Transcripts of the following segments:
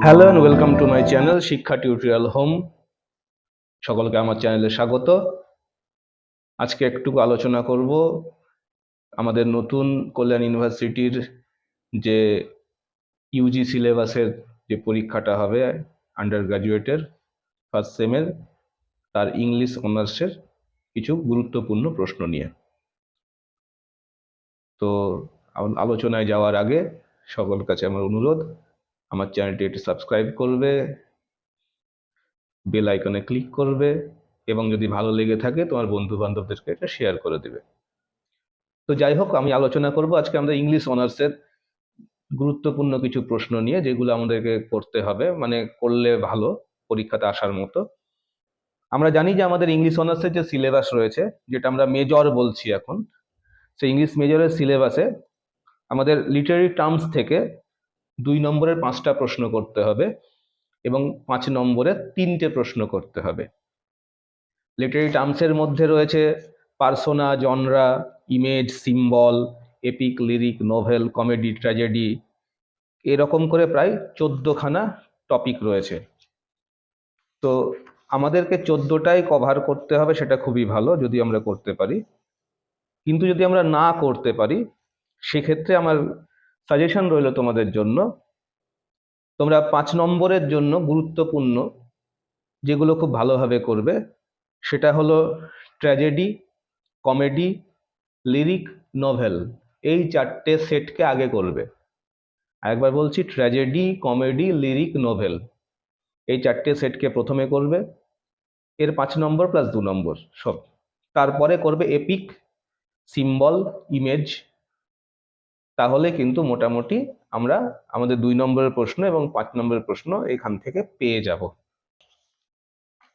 Hello and welcome to my channel শিক্ষা tutorial home. সকলকে আমার চ্যানেলে স্বাগত। আজকে একটু আলোচনা করব আমাদের নতুন কল্যাণ ইউনিভার্সিটির যে ইউজি সিলেবাসের যে পরীক্ষাটা হবে আন্ডার গ্র্যাজুয়েটের ফার্স্ট সেমের, তার ইংলিশ অনার্সের কিছু গুরুত্বপূর্ণ প্রশ্ন নিয়ে। তো আলোচনায় যাওয়ার আগে সকলের কাছে আমার অনুরোধ, আমার চ্যানেলটি একটু সাবস্ক্রাইব করবে, বেল আইকনে ক্লিক করবে এবং যদি ভালো লেগে থাকে তোমার বন্ধু বান্ধবদেরকে এটা শেয়ার করে দেবে। তো যাই হোক, আমি আলোচনা করব আজকে আমরা ইংলিশ অনার্সের গুরুত্বপূর্ণ কিছু প্রশ্ন নিয়ে, যেগুলো আমাদেরকে করতে হবে, মানে করলে ভালো পরীক্ষাতে আসার মতো। আমরা জানি যে আমাদের ইংলিশ অনার্সের যে সিলেবাস রয়েছে, যেটা আমরা মেজর বলছি এখন, সেই ইংলিশ মেজরের সিলেবাসে আমাদের লিটারারি টার্মস থেকে 2 নম্বরের 5টা প্রশ্ন করতে হবে এবং 5 নম্বরের 3টে প্রশ্ন করতে হবে। লিটারারি টার্মসের মধ্যে রয়েছে persona, genre, image, symbol, epic, lyric, novel, comedy, tragedy, এরকম করে প্রায় 14খানা টপিক রয়েছে। তো আমাদেরকে 14টাই কভার করতে হবে, সেটা খুবই ভালো যদি আমরা করতে পারি। কিন্তু যদি আমরা না করতে পারি, সেক্ষেত্রে আমার সাজেশন রইল তোমাদের জন্য, তোমরা 5 নম্বরের জন্য গুরুত্বপূর্ণ যেগুলো খুব ভালোভাবে করবে, সেটা হলো ট্র্যাজেডি, কমেডি, লিরিক, নোভেল। এই 4টে সেটকে আগে করবে। আরেকবার বলছি, ট্র্যাজেডি, কমেডি, লিরিক, নোভেল, এই 4টে সেটকে প্রথমে করবে, এর 5 নম্বর প্লাস 2 নম্বর সব। তারপরে করবে এপিক, সিম্বল, ইমেজ। তাহলে কিন্তু মোটামুটি আমরা আমাদের 2 নম্বরের প্রশ্ন এবং 5 নম্বরের প্রশ্ন এখান থেকে পেয়ে যাব।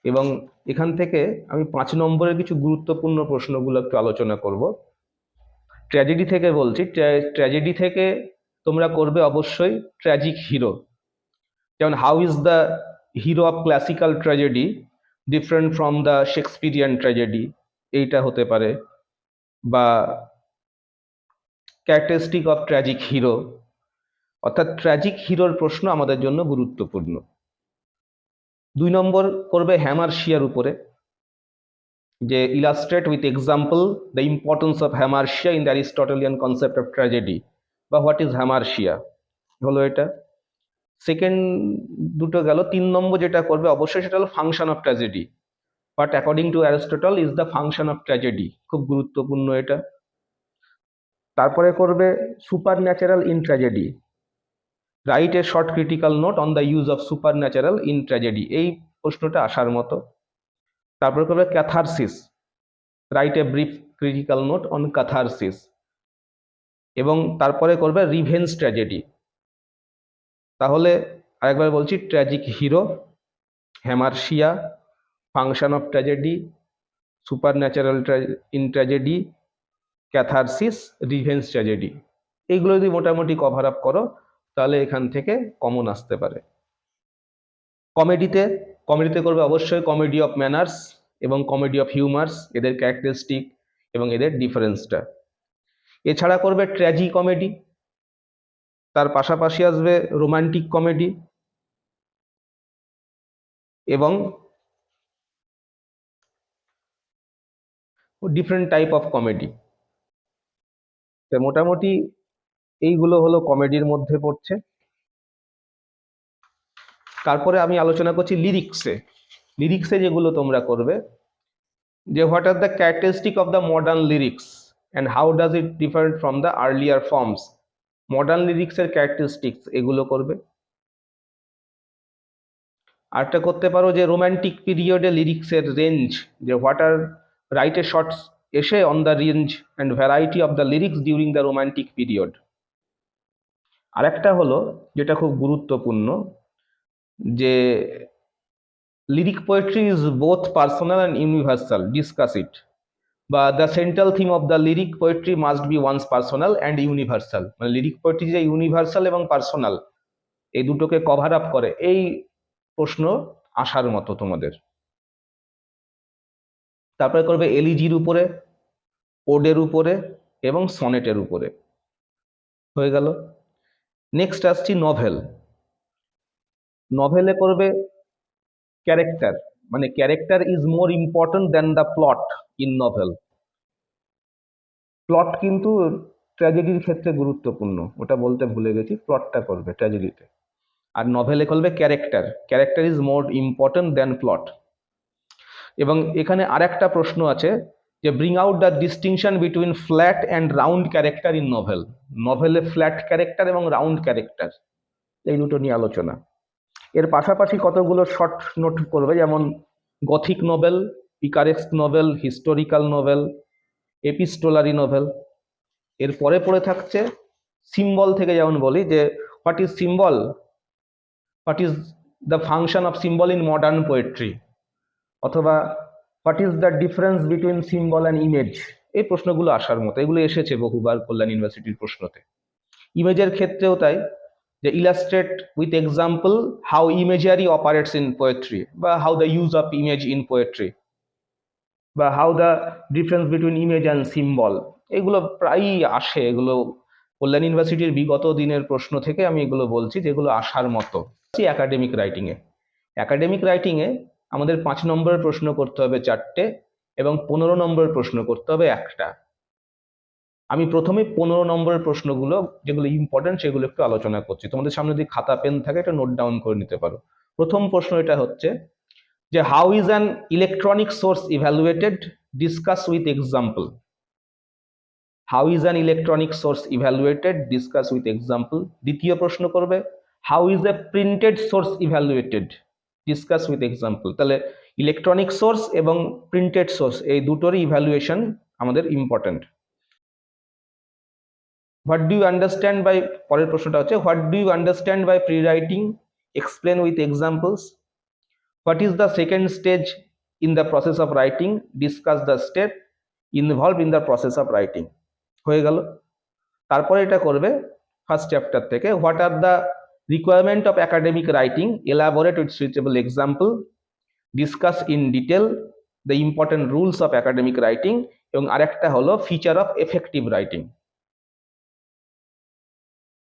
এবং এখান থেকে আমি 5 নম্বরের কিছু গুরুত্বপূর্ণ প্রশ্নগুলো একটু আলোচনা করব। ট্র্যাজেডি থেকে বলছি, ট্র্যাজেডি থেকে তোমরা করবে অবশ্যই ট্র্যাজিক হিরো। যেমন how is the hero of classical tragedy different from the Shakespearean tragedy, এইটা হতে পারে। বা ক্যারেক্টারিস্টিক অফ ট্র্যাজিক হিরো, অর্থাৎ ট্র্যাজিক হিরোর প্রশ্ন আমাদের জন্য গুরুত্বপূর্ণ। 2 নম্বর করবে হ্যামারশিয়ার উপরে, যে illustrate with example the importance of hamartia in the Aristotelian concept of tragedy, বা হোয়াট ইজ হ্যামারশিয়া, হলো এটা। সেকেন্ড দুটো গেল। 3 নম্বর যেটা করবে অবশ্যই সেটা হলো function of tragedy, but according to Aristotle is the function of tragedy, খুব গুরুত্বপূর্ণ এটা। তারপরে করবে supernatural in tragedy, write a short critical note on the use of supernatural in tragedy, এই প্রশ্নটা আসার মতো। তারপরে করবে catharsis, write a brief critical note on catharsis. এবং তারপরে করবে রিভেঞ্জ ট্র্যাজেডি। তাহলে আরেকবার বলছি, tragic hero, hamartia, function of tragedy, supernatural in tragedy, catharsis, revenge tragedy. এইগুলো যদি মোটামুটি কভার আপ করো, তাহলে এখান থেকে কমন আসতে পারে। কমেডিতে করবে অবশ্যই কমেডি অফ ম্যানার্স এবং কমেডি অফ হিউমার্স, এদের ক্যারেক্টারিস্টিক এবং এদের ডিফারেন্সটা। এছাড়া করবে ট্র্যাজি কমেডি, তার পাশাপাশি আসবে রোমান্টিক কমেডি এবং ডিফারেন্ট টাইপ অফ কমেডি। তো মোটামুটি এইগুলো হলো কমেডির মধ্যে পড়ছে। তারপরে আমি আলোচনা করছি লিরিক্সে যেগুলো তোমরা করবে, যে what are the characteristic of the modern lyrics and how does it differ from the earlier forms. Modern লিরিক্সের ক্যারেক্টারিস্টিক্স, এগুলো করবে। আরেকটা করতে পারো যে রোম্যান্টিক পিরিয়ডে লিরিক্সের রেঞ্জ, যে what are write a shorts essay on the range and variety of the lyrics during the romantic period. আরেকটা হলো যেটা খুব গুরুত্বপূর্ণ, যে lyric poetry is both personal and universal, discuss it. বা the central theme of the lyric poetry must be once personal and universal, মানে lyric poetry যে universal এবং পার্সোনাল, এই দুটোকে কভার আপ করে, এই প্রশ্ন আসার মতো তোমাদের। তারপরে করবে এলিজির উপরে, ওডের উপরে এবং সনেটের উপরে। হয়ে গেল। নেক্সট আসছি নভেলে করবে ক্যারেক্টার, মানে character is more important than the plot in novel. Plot কিন্তু ট্র্যাজেডির ক্ষেত্রে গুরুত্বপূর্ণ, ওটা বলতে ভুলে গেছি, প্লটটা করবে ট্র্যাজেডিতে। আর নভেলে করবে character, character is more important than plot. এবং এখানে আরেকটা প্রশ্ন আছে যে bring out the distinction between flat and round character in novel. নভেলে ফ্ল্যাট ক্যারেক্টার এবং রাউন্ড ক্যারেক্টার এই দুটো নিয়ে আলোচনা। এর পাশাপাশি কতগুলো শর্ট নোট করবে, যেমন gothic novel, picaresque novel, historical novel, epistolary novel. এর পরে পড়ে থাকছে সিম্বল থেকে, যেমন বলি যে what is symbol, what is the function of symbol in modern poetry, অথবা what is the difference between symbol and image. এই প্রশ্নগুলো আসার মতো, এগুলো এসেছে বহুবার কল্যাণ ইউনিভার্সিটির প্রশ্নতে। ইমেজের ক্ষেত্রেও তাই, যে illustrate with example how imagery operates in poetry, বা how the use of image in poetry, বা how the difference between image and symbol. এগুলো প্রায়ই আসে, এগুলো কল্যাণ ইউনিভার্সিটির বিগত দিনের প্রশ্ন থেকে আমি এগুলো বলছি যেগুলো আসার মতো। একাডেমিক রাইটিংয়ে, একাডেমিক রাইটিংয়ে আমাদের 5 নম্বরের প্রশ্ন করতে হবে 4টে, এবং 15 নম্বরের প্রশ্ন করতে হবে 1টা। আমি প্রথমে 15 নম্বরের প্রশ্নগুলো যেগুলো ইম্পর্টেন্ট সেগুলো একটু আলোচনা করছি। তোমাদের সামনে যদি খাতা পেন থাকে এটা নোট ডাউন করে নিতে পারো। প্রথম প্রশ্ন এটা হচ্ছে যে how is an electronic source evaluated, discuss with example. How is an electronic source evaluated, discuss with example. দ্বিতীয় প্রশ্ন করবে how is a printed source evaluated, discuss with example. তাহলে ইলেকট্রনিক সোর্স এবং প্রিন্টেড সোর্স এই দুটোরই evaluation আমাদের important. What do you understand by, পরের প্রশ্নটা হচ্ছে what do you understand by pre writing, explain with examples. What is the second stage in the process of writing, discuss the step involve in the process of writing. হয়ে গেল। তারপরে এটা করবে first chapter থেকে what are the requirement of academic writing, elaborate with suitable example, discuss in detail the important rules of academic writing, এবং আরেকটা হলো feature of effective writing.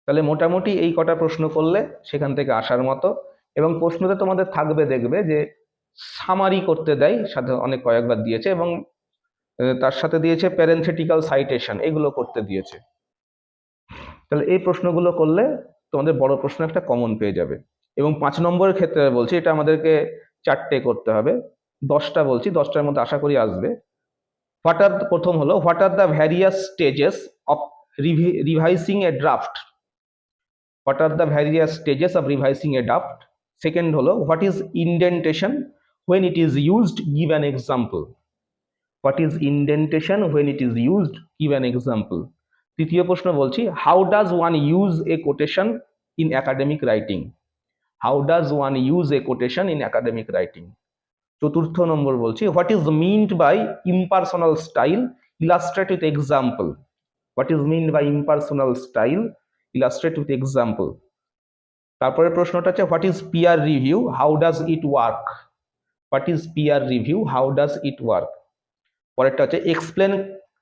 তাহলে মোটামুটি এই কটা প্রশ্ন করলে সেখান থেকে আসার মতো। এবং প্রশ্নতে তোমাদের থাকবে, দেখবে যে সামারি করতে দেয়, সাথে অনেক কয়েকবার দিয়েছে, এবং তার সাথে দিয়েছে প্যারেনথেটিক্যাল সাইটেশন, এগুলো করতে দিয়েছে। তাহলে এই প্রশ্নগুলো করলে তোমাদের বড় প্রশ্ন একটা কমন পেয়ে যাবে। এবং 5 নম্বরের ক্ষেত্রে বলছি এটা আমাদেরকে 4টে করতে হবে, 10টা বলছি, 10টার মধ্যে আশা করি আসবে। প্রথম হলো what are the various stages of revising a draft, what are the various stages of revising a draft. Second হলো what is indentation, when it is used, give an example. What is indentation, when it is used, give an example. তৃতীয় প্রশ্ন বলছি how does one use a quotation in academic writing, how does one use a quotation in academic writing. চতুর্থ নম্বর বলছি what is meant by impersonal style, illustrate with example. What is meant by impersonal style, illustrate with example. তারপরে প্রশ্নটা হচ্ছে what is peer review, how does it work. What is peer review, how does it work. পরেরটা হচ্ছে explain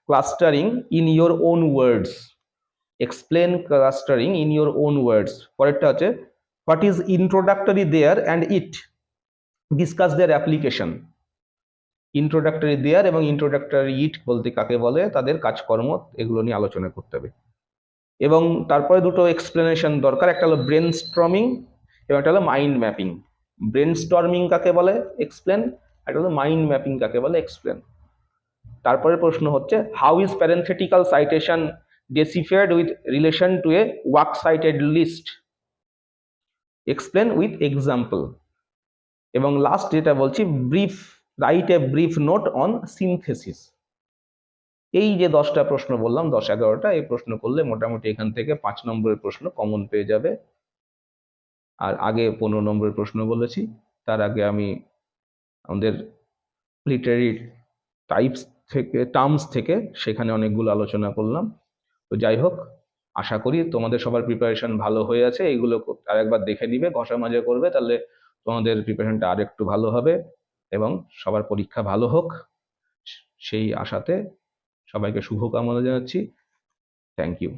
clustering in your own words, explain clustering in your own words. পরেরটা হচ্ছে what is introductory there and it, discuss their application. introductory there এবং introductory it বলতে কাকে বলে, তাদের কাজকর্ম, এগুলো নিয়ে আলোচনা করতে হবে। এবং তারপরে দুটো এক্সপ্লেনেশন দরকার, একটা হলো ব্রেন স্টর্মিং এবং একটা হলো মাইন্ড ম্যাপিং। ব্রেন স্টর্মিং কাকে বলে এক্সপ্লেন, একটা হলো মাইন্ড ম্যাপিং কাকে বলে এক্সপ্লেন। তারপরে প্রশ্ন হচ্ছে how is parenthetical citation deciphered with relation to a work cited list, explain with example. এবং লাস্ট যেটা বলছি brief, write a brief note on synthesis. এই যে 10টা প্রশ্ন বললাম, 10-11টা, এই প্রশ্ন করলে মোটামুটি এখান থেকে 5 নম্বরের প্রশ্ন কমন পেয়ে যাবে। আর আগে 15 নম্বরের প্রশ্ন বলেছি, তার আগে আমি আমাদের লিটারি টাইপস থেকে, টার্মস থেকে সেখানে অনেকগুলো আলোচনা করলাম। তো যাই হোক, আশা করি তোমাদের সবার প্রিপারেশন ভালো হয়ে আছে। এইগুলো আরেকবার দেখে নিবে, ঘষা মাজা করবে, তাহলে তোমাদের প্রিপারেশনটা আরেকটু ভালো হবে এবং সবার পরীক্ষা ভালো হোক, সেই আশাতে সবাইকে শুভকামনা জানাচ্ছি। Thank you.